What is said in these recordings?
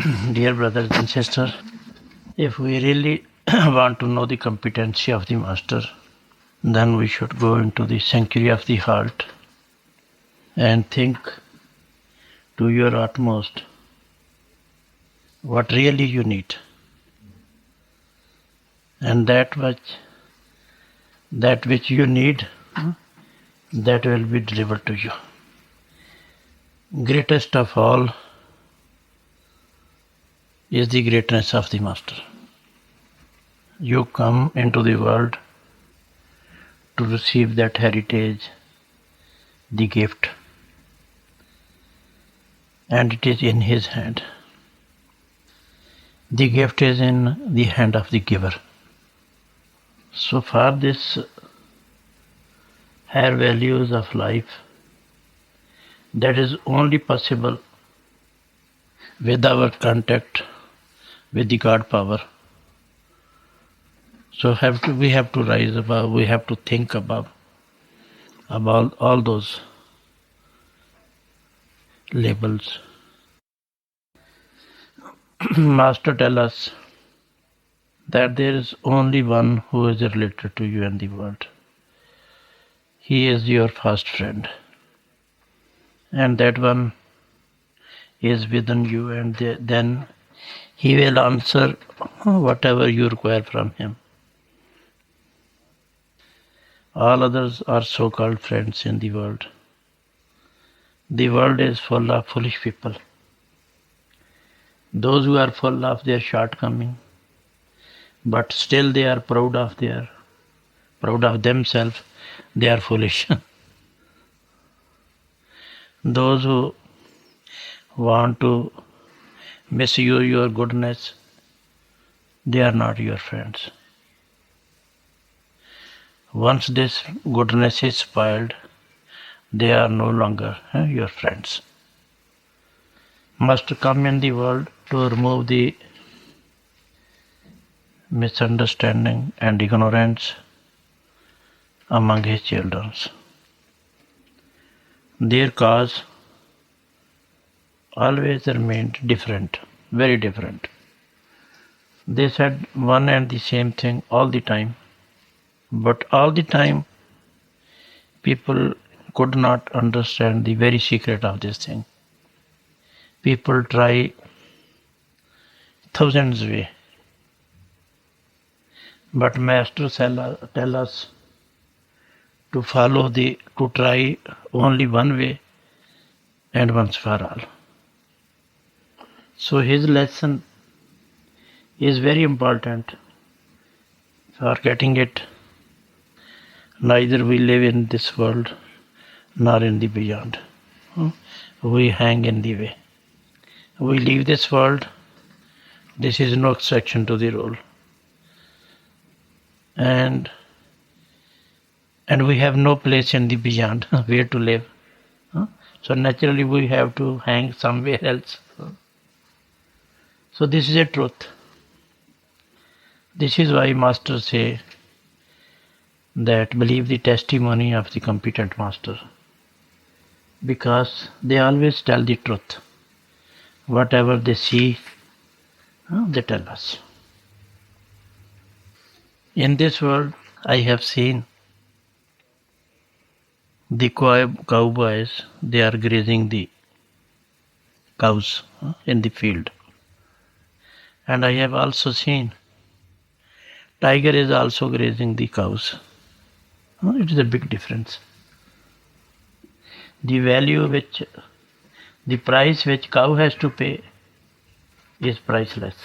Dear brothers and sisters, if we really want to know the competency of the Master, then we should go into the sanctuary of the heart and think to your utmost what really you need, and that which you need, that will be delivered to you. Greatest of all is the greatness of the Master. You come into the world to receive that heritage, the gift, and it is in His hand. The gift is in the hand of the giver. So far, this higher values of life, that is only possible with our contact with the God power. So we have to rise above, we have to think about all those labels. Master tell us that there is only one who is related to you in the world. He is your first friend. And that one is within you, and then He will answer whatever you require from Him. All others are so-called friends in the world. The world is full of foolish people. Those who are full of their shortcoming, but still they are proud of themselves, they are foolish. Those who want to misuse your goodness, they are not your friends. Once this goodness is spoiled, they are no longer your friends. Must come in the world to remove the misunderstanding and ignorance among His children. Their cause always remained different, very different. They said one and the same thing all the time, but all the time people could not understand the very secret of this thing. People try thousands of ways, but Master tell us to try only one way and once for all. So His lesson is very important. For getting it, neither we live in this world nor in the beyond. We hang in the way. We leave this world. This is no exception to the rule. And we have no place in the beyond where to live. So naturally we have to hang somewhere else. So this is a truth. This is why Masters say that believe the testimony of the competent Master, because they always tell the truth. Whatever they see, they tell us. In this world, I have seen the cowboys, they are grazing the cows in the field. And I have also seen tiger is also grazing the cows. It is a big difference. The price which cow has to pay is priceless.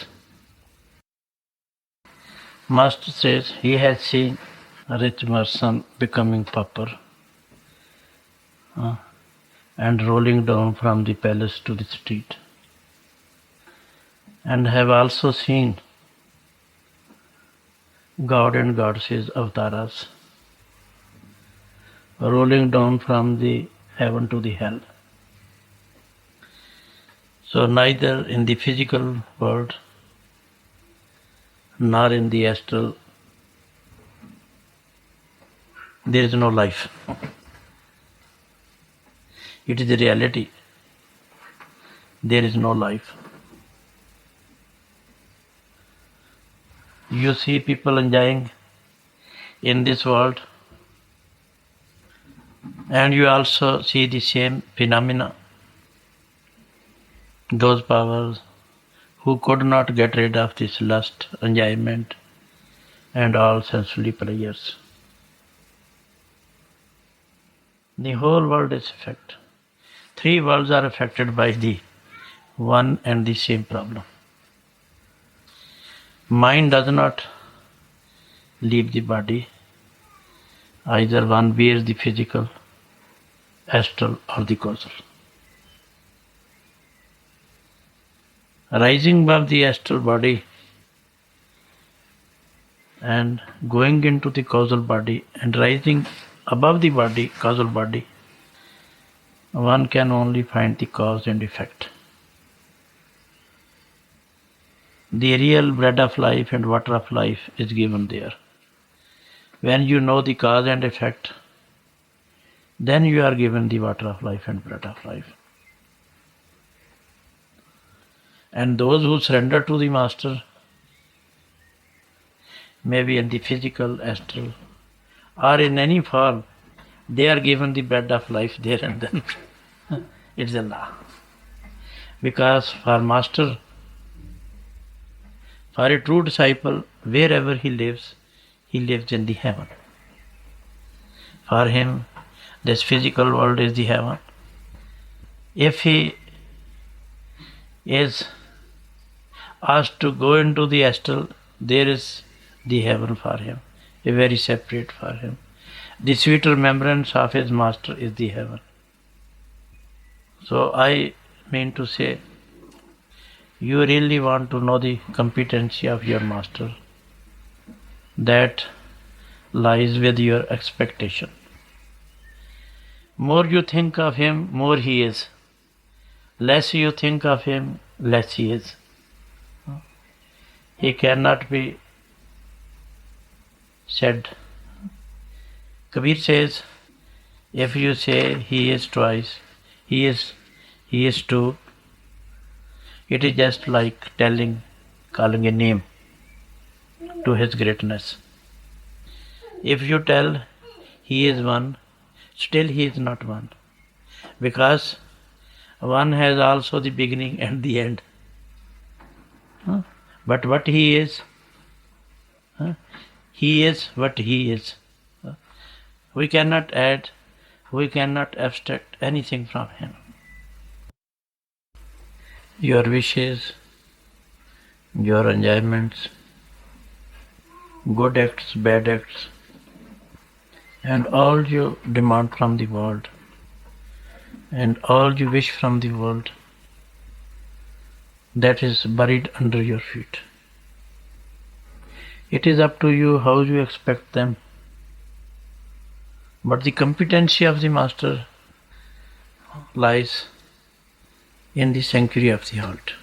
Master says he has seen a rich merchant becoming pauper and rolling down from the palace to the street. And have also seen God and goddesses avataras rolling down from the heaven to the hell. So neither in the physical world nor in the astral there is no life. It is the reality. There is no life. You see people enjoying in this world, and you also see the same phenomena. Those powers who could not get rid of this lust, enjoyment, and all sensually pleasures. The whole world is affected. Three worlds are affected by the one and the same problem. Mind does not leave the body. Either one bears the physical, astral, or the causal. Rising above the astral body and going into the causal body and rising above the body, causal body, one can only find the cause and effect. The real bread of life and water of life is given there. When you know the cause and effect, then you are given the water of life and bread of life. And those who surrender to the Master, maybe in the physical, astral, or in any form, they are given the bread of life there and then. It's a law. Because for Master, for a true disciple, wherever he lives in the heaven. For him, this physical world is the heaven. If he is asked to go into the astral, there is the heaven for him, a very separate for him. The sweet remembrance of his Master is the heaven. So I mean to say, you really want to know the competency of your Master, that lies with your expectation. More you think of him, more he is. Less you think of him, less he is. He cannot be said. Kabir says, if you say he is twice, he is two, it is just like calling a name to his greatness. If you tell he is one, still he is not one, because one has also the beginning and the end. But what he is what he is. We cannot add, we cannot abstract anything from him. Your wishes, your enjoyments, good acts, bad acts, and all you demand from the world, and all you wish from the world, that is buried under your feet. It is up to you how you expect them. But the competency of the Master lies in the sanctuary of the heart.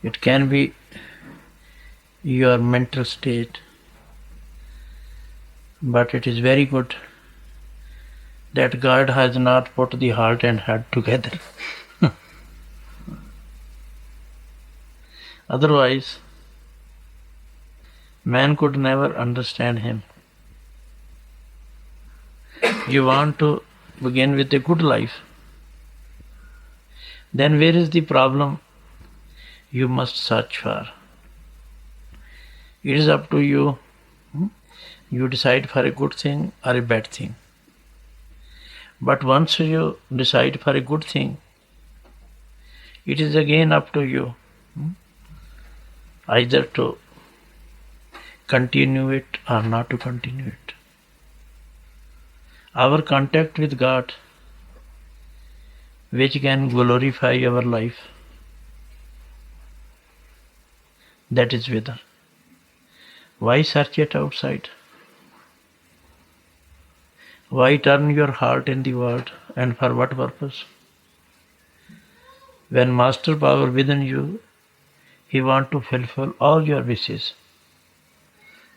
It can be your mental state, but it is very good that God has not put the heart and head together. Otherwise, man could never understand him. You want to begin with a good life, then where is the problem you must search for? It is up to you. You decide for a good thing or a bad thing. But once you decide for a good thing, it is again up to you either to continue it or not to continue it. Our contact with God, which can glorify our life, that is within. Why search it outside? Why turn your heart in the world, and for what purpose? When Master power within you, he wants to fulfill all your wishes.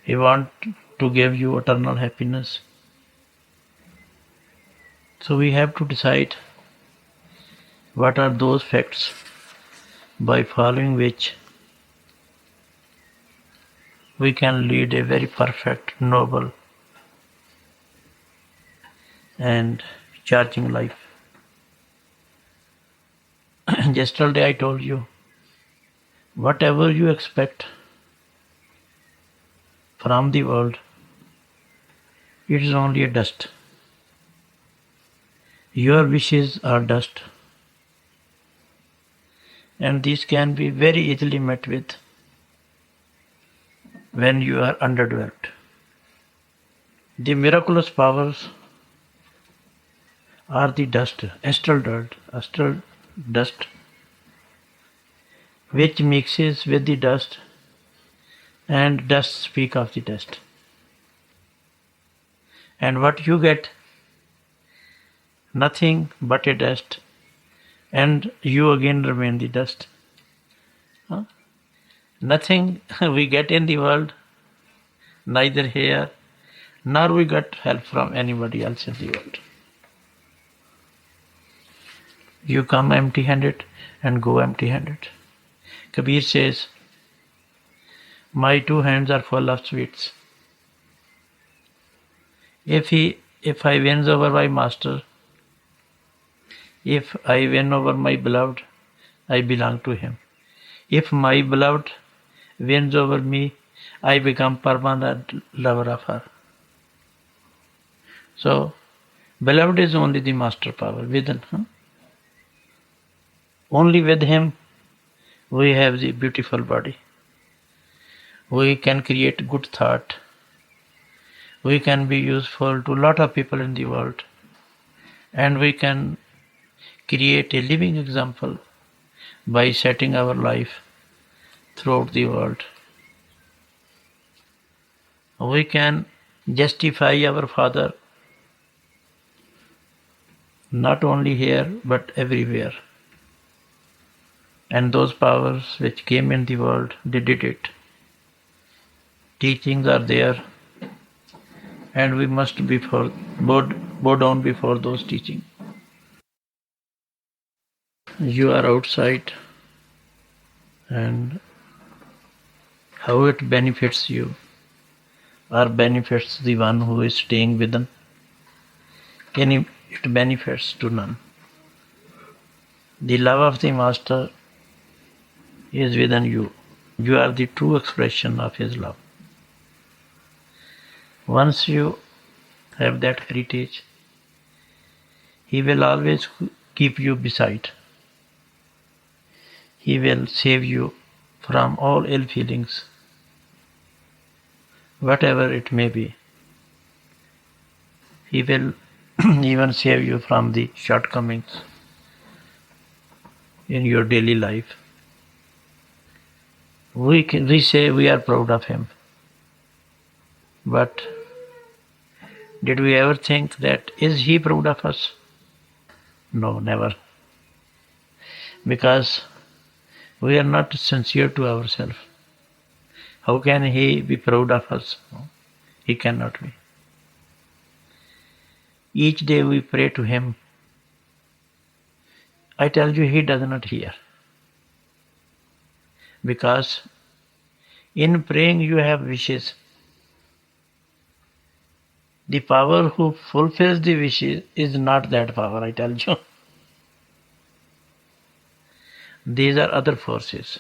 He wants to give you eternal happiness. So we have to decide what are those facts by following which we can lead a very perfect, noble, and charging life. Yesterday I told you, whatever you expect from the world, it is only a dust. Your wishes are dust, and these can be very easily met with when you are underdeveloped. The miraculous powers are the dust, astral dust, which mixes with the dust, and dust speak of the dust. And what you get, nothing but a dust, and you again remain the dust. Huh? Nothing we get in the world, neither here, nor we get help from anybody else in the world. You come empty-handed and go empty-handed. Kabir says, my two hands are full of sweets. If I wins over my master, if I win over my beloved, I belong to him. If my beloved wins over me, I become permanent lover of her. So, beloved is only the master power within. Only with him we have the beautiful body. We can create good thought. We can be useful to a lot of people in the world. And we can create a living example by setting our life throughout the world. We can justify our Father not only here but everywhere. And those powers which came in the world, they did it. Teachings are there, and we must bow down before those teachings. You are outside, and how it benefits you or benefits the one who is staying within, it benefits to none. The love of the Master is within you. You are the true expression of his love. Once you have that heritage, he will always keep you beside. He will save you from all ill feelings, whatever it may be. He will even save you from the shortcomings in your daily life. We say we are proud of him, but did we ever think that is he proud of us? No, never. Because we are not sincere to ourselves. How can he be proud of us? No, he cannot be. Each day we pray to him. I tell you, he does not hear. Because in praying you have wishes. The power who fulfills the wishes is not that power, I tell you. These are other forces.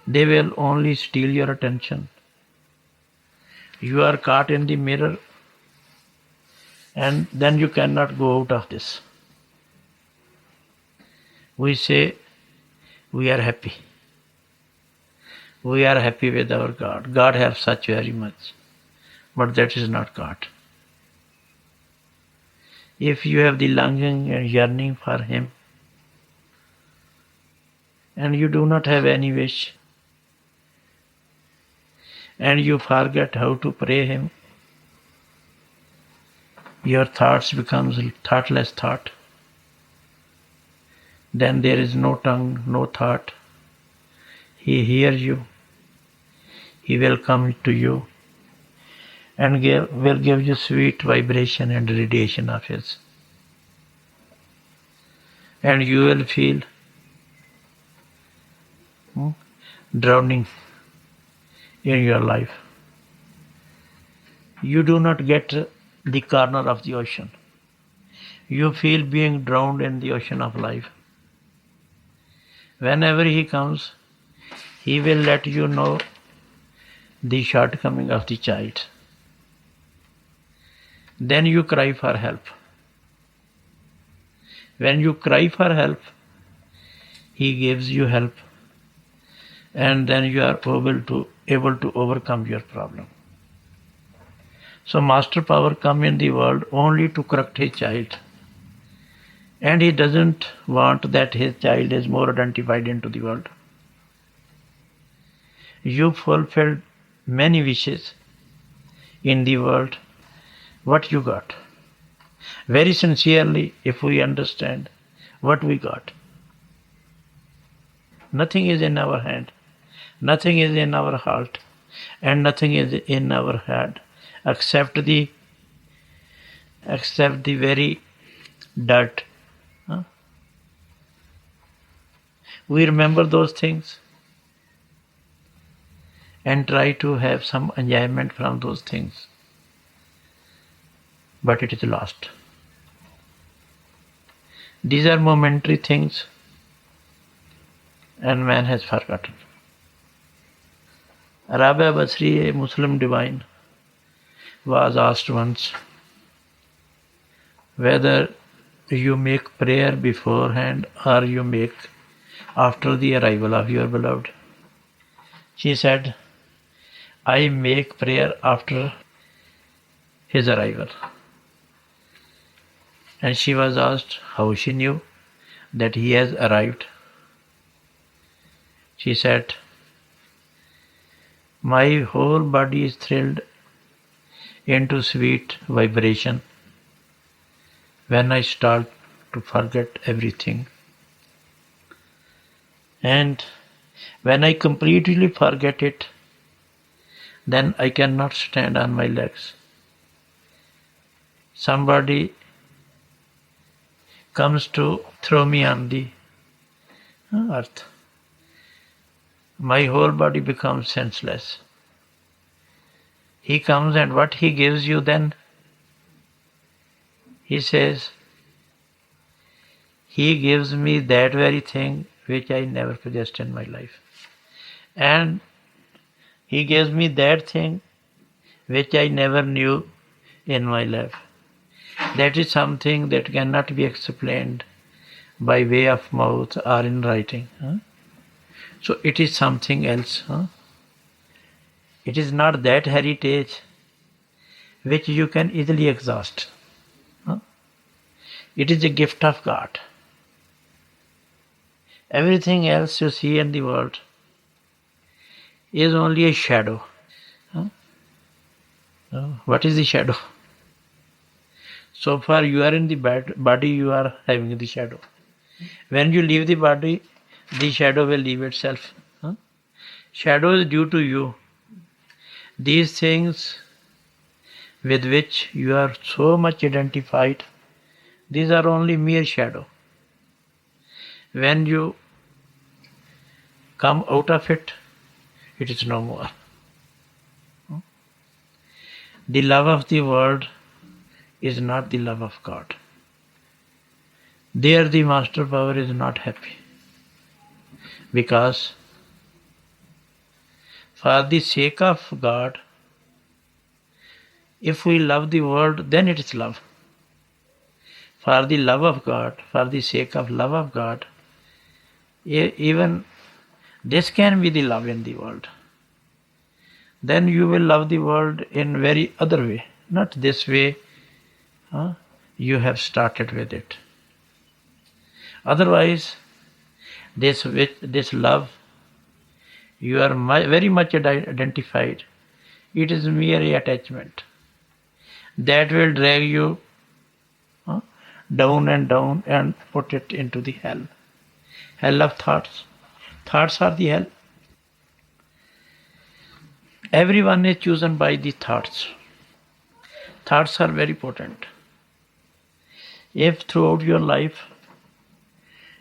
They will only steal your attention. You are caught in the mirror, and then you cannot go out of this. We say we are happy. We are happy with our God. God helps such very much. But that is not God. If you have the longing and yearning for him, and you do not have any wish, and you forget how to pray him, your thoughts becomes thoughtless thought. Then there is no tongue, no thought. He hears you. He will come to you and will give you sweet vibration and radiation of his. And you will feel drowning in your life. You do not get the corner of the ocean. You feel being drowned in the ocean of life. Whenever he comes, he will let you know the shortcoming of the child. Then you cry for help. When you cry for help, he gives you help, and then you are able to overcome your problem. So master power come in the world only to correct his child. And he doesn't want that his child is more identified into the world. You fulfilled many wishes in the world. What you got? Very sincerely, if we understand what we got. Nothing is in our hand. Nothing is in our heart. And nothing is in our head except the very dirt. We remember those things and try to have some enjoyment from those things, but it is lost. These are momentary things, and man has forgotten. Rabbi Basri, a Muslim divine, was asked once whether you make prayer beforehand or you make after the arrival of your beloved. She said, I make prayer after his arrival. And she was asked how she knew that he has arrived. She said, my whole body is thrilled into sweet vibration when I start to forget everything. And when I completely forget it, then I cannot stand on my legs. Somebody comes to throw me on the earth. My whole body becomes senseless. He comes, and what he gives you then? He says, he gives me that very thing which I never possessed in my life. And he gives me that thing which I never knew in my life. That is something that cannot be explained by way of mouth or in writing. So it is something else. It is not that heritage which you can easily exhaust. It is a gift of God. Everything else you see in the world is only a shadow. What is the shadow? So far you are in the body, you are having the shadow. When you leave the body, the shadow will leave itself. Shadow is due to you. These things with which you are so much identified, these are only mere shadow. When you come out of it, it is no more. The love of the world is not the love of God. There the master power is not happy. Because for the sake of God, if we love the world, then it is love. For the love of God, for the sake of love of God, even this can be the love in the world. Then you will love the world in very other way, not this way you have started with it. Otherwise, this love, you are very much identified. It is mere attachment that will drag you down and put it into the hell. Hell of thoughts. Thoughts are the hell. Everyone is chosen by the thoughts. Thoughts are very potent. If throughout your life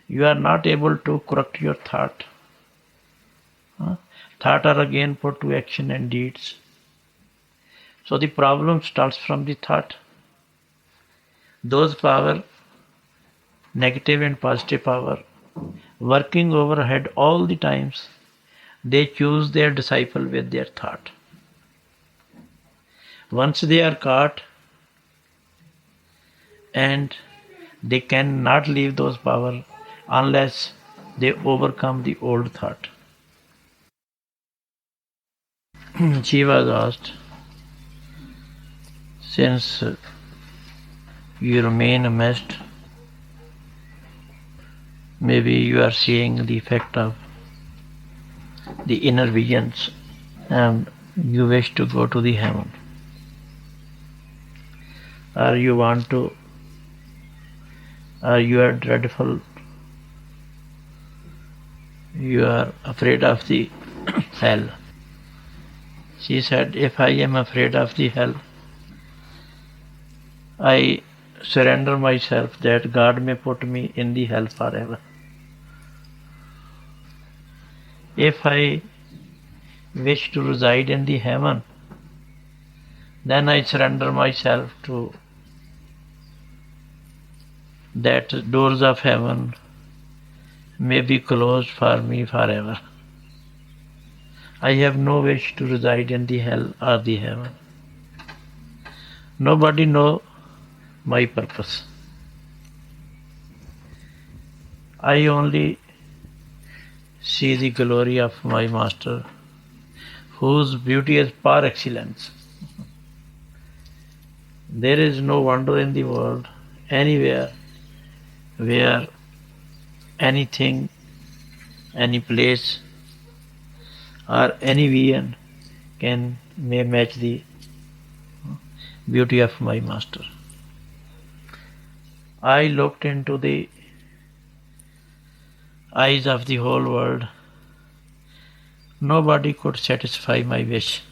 you are not able to correct your thought, Thought are again put to action and deeds. So the problem starts from the thought. Those power, negative and positive power, working overhead all the times, they choose their disciple with their thought. Once they are caught and they cannot leave those power unless they overcome the old thought. She was asked, since you remain a mist, maybe you are seeing the effect of the inner visions and you wish to go to the heaven, or you want to, or you are dreadful, you are afraid of the hell. She said, if I am afraid of the hell, I surrender myself that God may put me in the hell forever. If I wish to reside in the heaven, then I surrender myself to that doors of heaven may be closed for me forever. I have no wish to reside in the hell or the heaven. Nobody knows my purpose. I only see the glory of my Master, whose beauty is par excellence. There is no wonder in the world anywhere where anything, any place, or any vision may match the beauty of my Master. I looked into the eyes of the whole world. Nobody could satisfy my wish.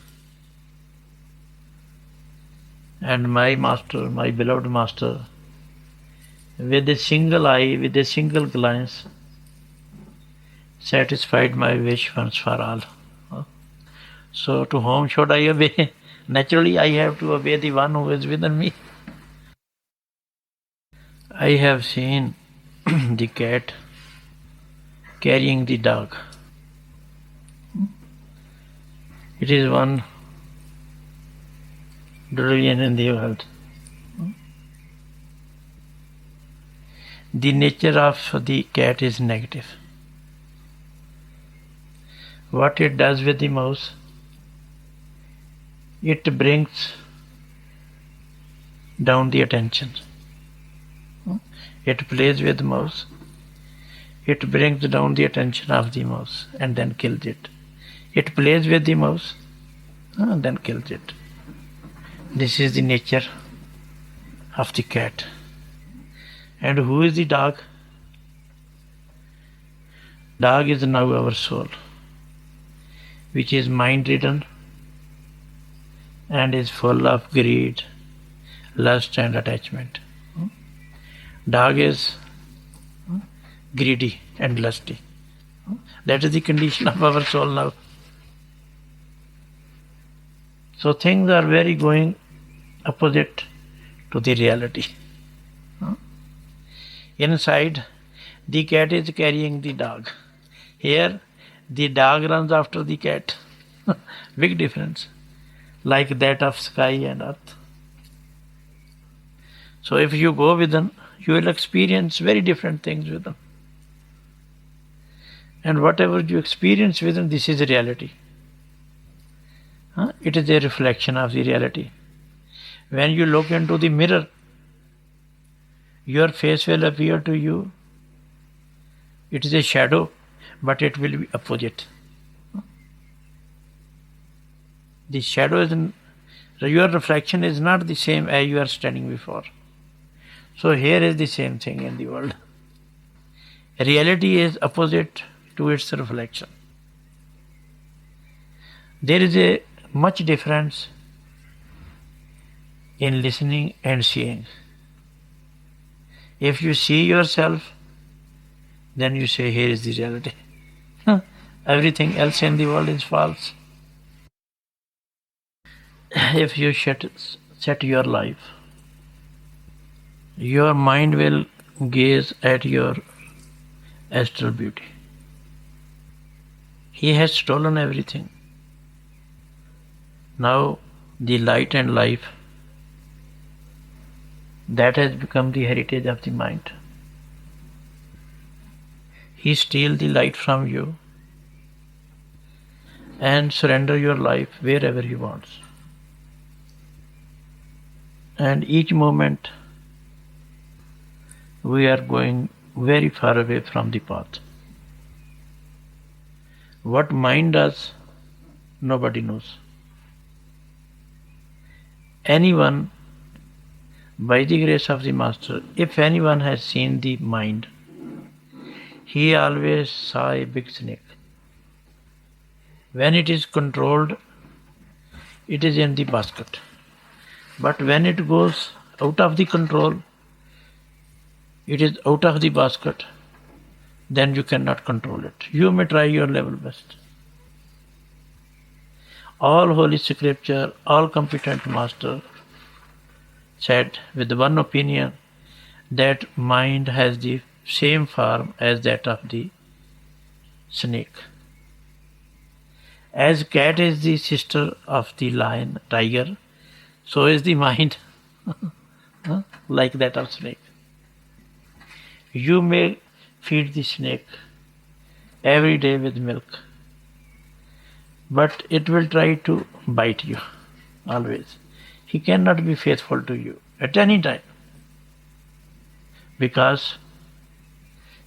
And my Master, my beloved Master, with a single eye, with a single glance, satisfied my wish once for all. So to whom should I obey? Naturally, I have to obey the one who is within me. I have seen the cat carrying the dog. It is one trillion in the world. The nature of the cat is negative. What it does with the mouse, it brings down the attention. It plays with the mouse. It brings down the attention of the mouse and then kills it. It plays with the mouse and then kills it. This is the nature of the cat. And who is the dog? Dog is now our soul, which is mind-ridden and is full of greed, lust and attachment. Dog is greedy and lusty. That is the condition of our soul now. So things are very going opposite to the reality. Inside, the cat is carrying the dog. Here, the dog runs after the cat. Big difference, like that of sky and earth. So if you go within, you will experience very different things within. And whatever you experience within, this is reality. It is a reflection of the reality. When you look into the mirror, your face will appear to you. It is a shadow, but it will be opposite. The shadow is your reflection is not the same as you are standing before. So here is the same thing in the world. Reality is opposite to its reflection. There is a much difference in listening and seeing. If you see yourself, then you say, here is the reality. Everything else in the world is false. If you set your life, your mind will gaze at your astral beauty. He has stolen everything. Now the light and life, that has become the heritage of the mind. He steals the light from you and surrender your life wherever he wants. And each moment we are going very far away from the path. What mind does, nobody knows. Anyone, by the grace of the Master, if anyone has seen the mind, he always saw a big snake. When it is controlled, it is in the basket. But when it goes out of the control, it is out of the basket, then you cannot control it. You may try your level best. All Holy Scripture, all competent Master said with one opinion that mind has the same form as that of the snake. As cat is the sister of the lion, tiger, so is the mind like that of snake. You may feed the snake every day with milk, but it will try to bite you always. He cannot be faithful to you at any time because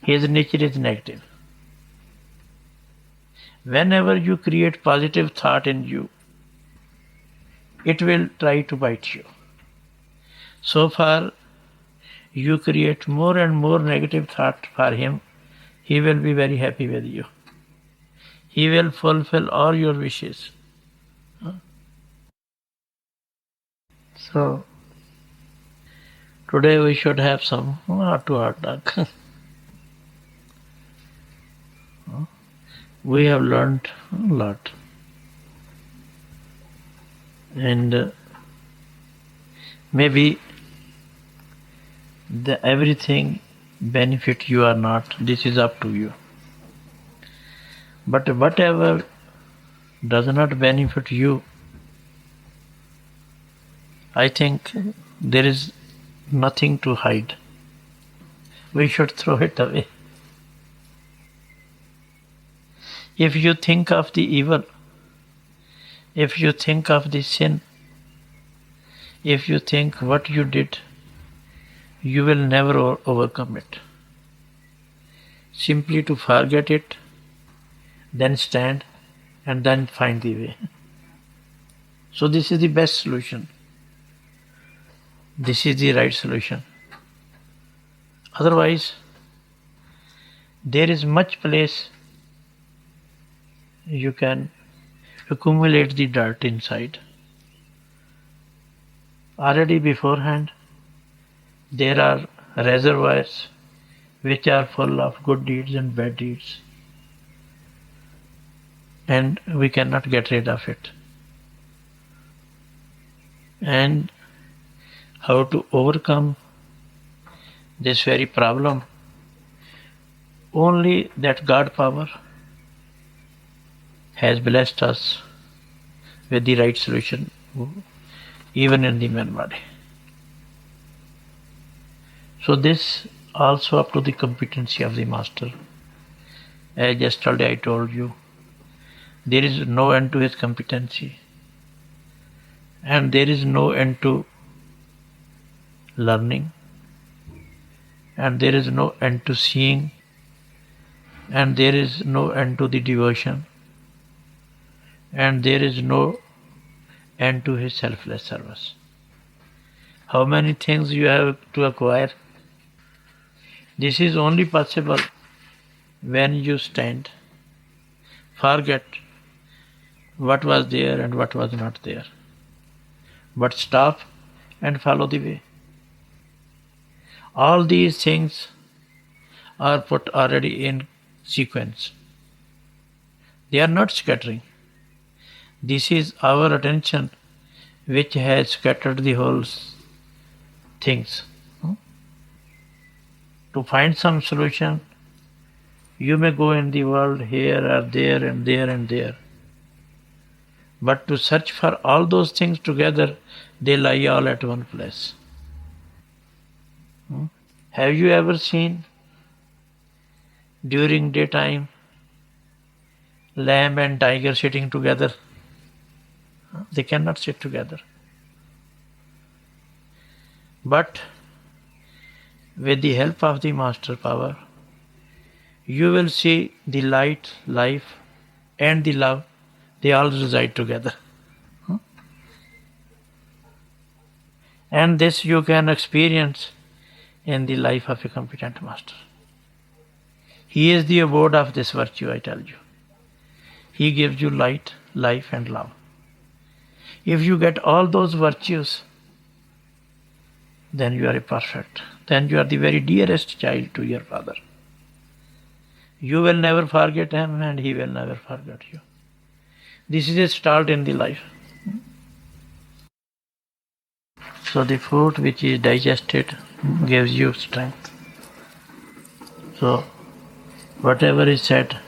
his nature is negative. Whenever you create positive thought in you, it will try to bite you. So far, you create more and more negative thought for him, he will be very happy with you. He will fulfill all your wishes. So, today we should have some heart-to-heart talk. We have learned a lot. And maybe everything benefit you or not, this is up to you. But whatever does not benefit you, I think there is nothing to hide. We should throw it away. If you think of the evil, if you think of the sin, if you think what you did, you will never overcome it. Simply to forget it, then stand, and then find the way. So this is the best solution. This is the right solution. Otherwise, there is much place you can accumulate the dirt inside. Already beforehand, there are reservoirs which are full of good deeds and bad deeds, and we cannot get rid of it. And how to overcome this very problem? Only that God power has blessed us with the right solution, even in the man body. So this also up to the competency of the Master. As yesterday I told you, there is no end to his competency, and there is no end to learning, and there is no end to seeing, and there is no end to the devotion, and there is no end to his selfless service. How many things you have to acquire? This is only possible when you stand, forget what was there and what was not there, but stop and follow the way. All these things are put already in sequence. They are not scattering. This is our attention which has scattered the whole things. To find some solution, you may go in the world here or there and there and there. But to search for all those things together, they lie all at one place. Have you ever seen during daytime lamb and tiger sitting together? They cannot sit together. But with the help of the master power, you will see the light, life, and the love, they all reside together. And this you can experience in the life of a competent master. He is the abode of this virtue, I tell you. He gives you light, life, and love. If you get all those virtues, then you are perfect. Then you are the very dearest child to your father. You will never forget him and he will never forget you. This is a start in the life. So the food which is digested gives you strength. So whatever is said,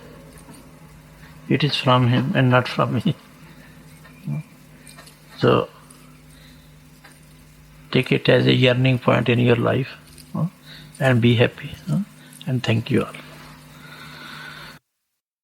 it is from him and not from me. So take it as a yearning point in your life and be happy. And thank you all.